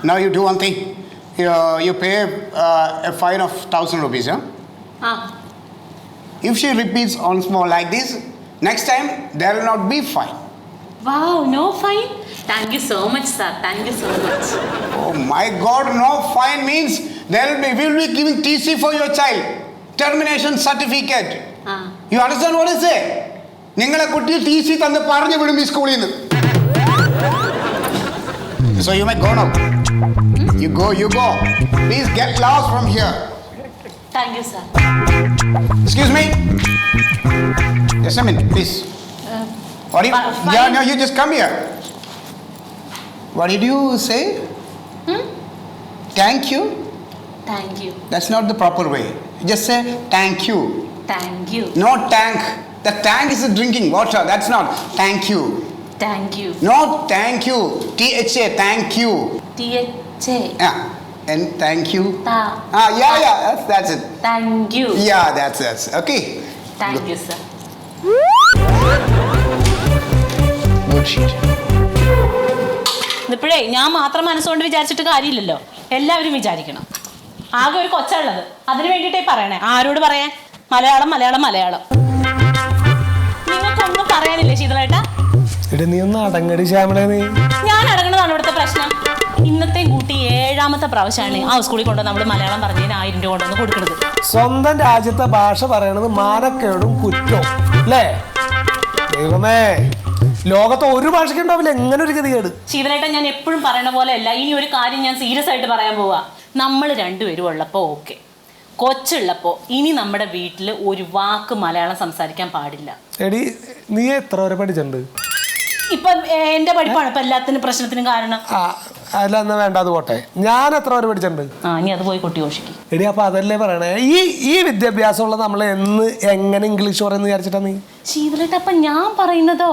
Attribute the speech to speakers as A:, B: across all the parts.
A: Now you do one thing. You pay a fine of 1,000 rupees, huh? If she repeats once more like this, next time there will not be fine.
B: Wow, no fine? Thank you so much, sir. Thank you so much.
A: Oh my God, no fine means we will be giving TC for your child. Termination certificate. You understand what I say? നിങ്ങളെ കുട്ടി TC തന്ന് പറഞ്ഞു വിടും ഈ സ്കൂളിൽ നിന്ന്. So you may go now. You go. Please get lost from here.
B: Thank you, sir.
A: Excuse me. Just a minute, please. What do you? Yeah, no, you just come here. What did you say? Thank you.
B: Thank you.
A: That's not the proper way. Just say thank you.
B: Thank you.
A: No tank. The tank is the drinking water. That's not thank you.
B: Thank you.
A: No thank you. THA. Thank you.
B: THA.
A: Yeah. And thank you.
B: Ta.
A: Yeah. That's it.
B: Thank you.
A: Yeah, that's okay.
B: Thank you, sir.
A: Good shit.
B: ഇപ്പോഴേ ഞാൻ മാത്രം മനസ്സുകൊണ്ട് വിചാരിച്ചിട്ട് കാര്യമില്ലല്ലോ, എല്ലാവരും വിചാരിക്കണം. ആകെ ഒരു കൊച്ചുള്ളത്, അതിന് വേണ്ടിയിട്ടേ പറയണേ. ആരോട് പറയാൻ? മലയാളം. നിങ്ങൾക്കൊന്നും പറയാനില്ലേ ശീതളേട്ടാ?
C: നീ ഒന്ന് അടങ്ങടി ശ്യാമളേ.
B: ഞാൻ അടങ്ങണതാണ് ഇവിടുത്തെ പ്രശ്നം. ഇന്നത്തെ കൂട്ടി 7ാമത്തെ പ്രാവശ്യമാണ് ആ സ്കൂളിൽ കൊണ്ടുവന്ന് നമ്മൾ മലയാളം പറഞ്ഞതിന് 1000 രൂപ കൊണ്ടുവന്ന് കൊടുക്കുന്നത്.
C: സ്വന്തം രാജ്യത്തെ ഭാഷ പറയണത് മാനക്കേടും കുറ്റവും അല്ലേ? ദൈവമേ, ലോകത്ത് ഒരു ഭാഷയ്ക്ക് ഉണ്ടാവില്ല എങ്ങനെ ഒരു ഗതികേട്.
B: ശീതളേട്ടാ, ഞാൻ എപ്പോഴും പറയണ പോലെ അല്ല. ഇനി ഒരു കാര്യം ഞാൻ സീരിയസ് ആയിട്ട് പറയാൻ പോവാ. നമ്മൾ രണ്ടുപേരും ഉള്ളപ്പോൾ ഓക്കെ, കൊച്ചുള്ളപ്പോൾ ഇനി നമ്മുടെ വീട്ടിൽ ഒരു വാക്ക് മലയാളം സംസാരിക്കാൻ പാടില്ല.
C: എടി, നീ എത്ര വരെ പഠിച്ചിട്ടുണ്ട്?
B: ഇപ്പം എന്റെ പഠിപ്പാണ് ഇപ്പൊ എല്ലാത്തിനും പ്രശ്നത്തിനും കാരണം.
C: അല്ല, എന്നാ വേണ്ട, അത് പോട്ടെ. ഞാൻ എത്ര വരെ പഠിച്ചിട്ടുണ്ട്?
B: ഇനി അത് പോയി കൊട്ടി ഘോഷിക്കും.
C: എടി, അപ്പൊ അതല്ലേ പറയണേ, ഈ വിദ്യാഭ്യാസമുള്ള നമ്മൾ എങ്ങനെ ഇംഗ്ലീഷ് പറയുന്ന വിചാരിച്ചിട്ടാ നീ?
B: ശീതളേട്ടാ, അപ്പൊ ഞാൻ പറയുന്നതോ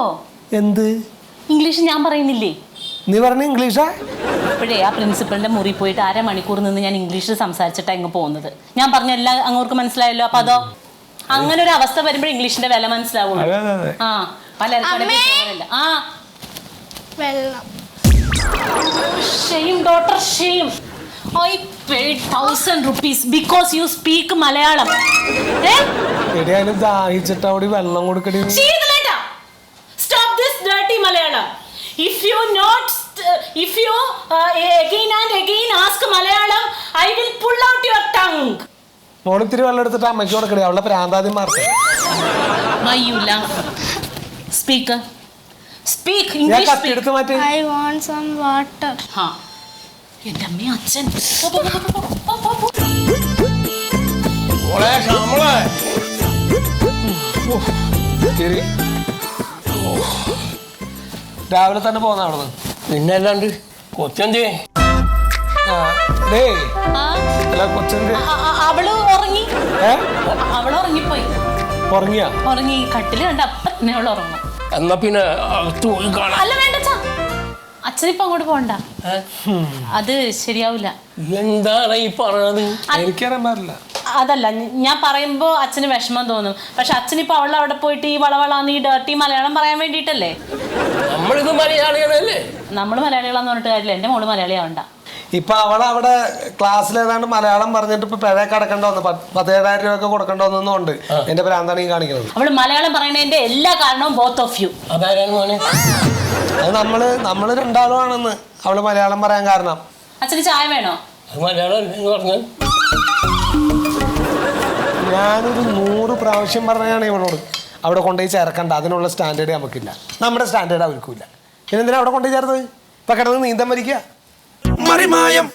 C: എന്ത്
B: ഇംഗ്ലീഷ് ഞാൻ പറയുന്നില്ലേ?
C: നീ പറഞ്ഞ ഇംഗ്ലീഷാ?
B: ഇപ്പോഴേ ആ പ്രിൻസിപ്പളിന്റെ മുറി പോയിട്ട് 1/2 മണിക്കൂർ നിന്ന് ഞാൻ ഇംഗ്ലീഷിൽ സംസാരിച്ചിട്ടാ ഇങ്ങ് പോകുന്നത്. ഞാൻ പറഞ്ഞ എല്ലാം അങ്ങോർക്ക് മനസ്സിലായല്ലോ. അപ്പൊ അതോ അങ്ങനെ ഒരു അവസ്ഥ വരുമ്പോൾ ഇംഗ്ലീഷിന്റെ വില മനസ്സിലാവുള്ളൂ. പലർക്കും shame daughter shame. I paid 1,000 rupees because you speak Malayalam.
C: എടിയാലും ദാഹിച്ചിട്ട് അവിടെ വെള്ളം കൊടുക്കടി.
B: Stop this dirty Malayalam. If you again and again ask Malayalam, I will pull out your tongue.
C: മോളിത്തിരി വെള്ളം എടുത്തിട്ട് അമ്മയ്ക്ക് കൊടുക്കടി, അവളുടെ പ്രാന്താദ്യം mark.
B: Mayula. Speaker. Speak English.
D: I want some water.
B: എൻ്റെ അമ്മ അച്ഛൻ.
C: രാവിലെ തന്നെ പോന്ന അവിടുന്ന്.
E: പിന്നല്ലാണ്ട് കൊച്ചെന്തേ?
B: അവള് ഉറങ്ങി. അവള് ഉറങ്ങിപ്പോയി. ഉറങ്ങി കട്ടില് കണ്ട അപ്പൊ തന്നെ അവള് ഉറങ്ങും.
E: എന്നാ പിന്നെ
B: അല്ല, വേണ്ട അച്ഛനിപ്പോ അങ്ങോട്ട് പോണ്ട. അത് ശരിയാവില്ല.
E: എന്താണ് ഈ പറഞ്ഞത്?
C: എനിക്കറിയാൻ പാടില്ല.
B: അതല്ല, ഞാൻ പറയുമ്പോ അച്ഛന് വിഷമം തോന്നും. പക്ഷെ അച്ഛനിപ്പോ അവളുടെ അവിടെ പോയിട്ട് ഈ വളവളാന്ന് ഈ ഡേർട്ടി മലയാളം പറയാൻ വേണ്ടിട്ടല്ലേ.
E: നമ്മളിത് മലയാളികളല്ലേ?
B: നമ്മള് മലയാളികളാന്ന് പറഞ്ഞിട്ട് കാര്യമില്ല. എന്റെ മോള് മലയാളിയാവണ്ട.
C: ഇപ്പൊ അവളവിടെ ക്ലാസ്സിൽ ഏതാണ്ട് മലയാളം പറഞ്ഞിട്ട് ഇപ്പൊ പിഴ കടക്കണ്ട വന്നു. 17,000 രൂപ കൊടുക്കണ്ട വന്നുണ്ട്. എന്റെ പ്രാന്താണ് ഈ കാണിക്കുന്നത്.
B: അവള് മലയാളം പറയുന്നതിന്റെ എല്ലാ കാരണവും ബോത്ത് ഓഫ് യു.
E: അതാരാണ് മോനെ?
C: അത് നമ്മള് രണ്ടാളും ആണെന്ന് അവള് മലയാളം പറയാൻ കാരണം.
B: അച്ഛന് ചായ വേണോ?
E: മലയാളം പറഞ്ഞാൽ
C: ഞാനൊരു 100 പ്രാവശ്യം പറഞ്ഞാണ് ഇവളോട് അവിടെ കൊണ്ടുപോയി ചേർക്കണ്ട. അതിനുള്ള സ്റ്റാൻഡേർഡ് നമുക്കില്ല. നമ്മുടെ സ്റ്റാൻഡേർഡ് അവർക്കില്ല. പിന്നെന്തിനാ അവിടെ കൊണ്ടുപോയി ചേർത്തത്? ഇപ്പൊ കിടന്ന് നീന്തം മരിക്കുക.
F: മറിമായം